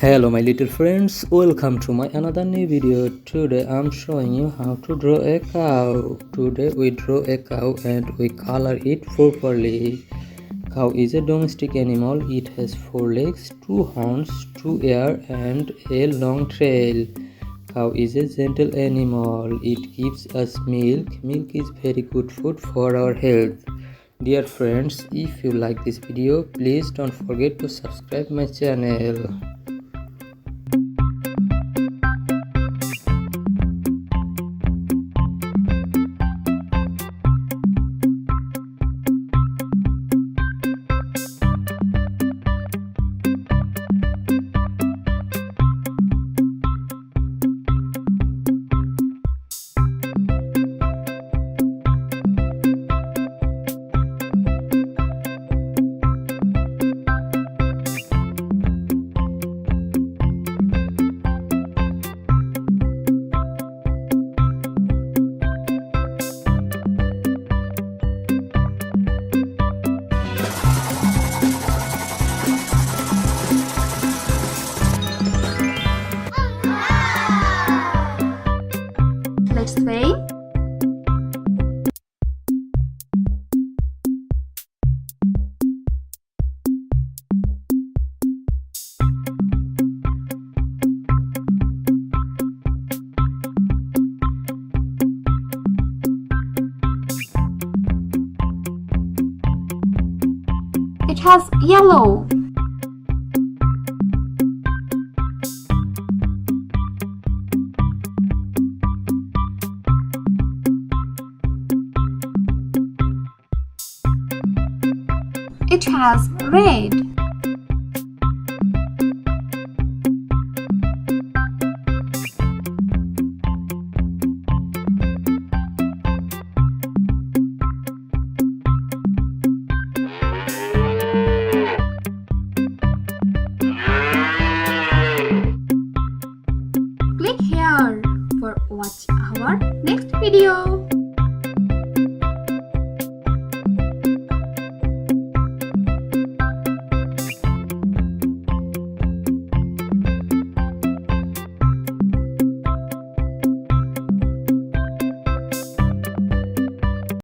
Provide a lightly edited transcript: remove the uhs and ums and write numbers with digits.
Hello my little friends, welcome to my another new video. Today I'm showing you how to draw a cow. Today we draw a cow and we color it properly. Cow is a domestic animal. It has 4 legs, 2 horns, 2 ears and a long tail. Cow is a gentle animal. It gives us milk. Milk is very good food for our health. Dear friends, if you like this video, please don't forget to subscribe my channel. Let's play. It has yellow. It has red.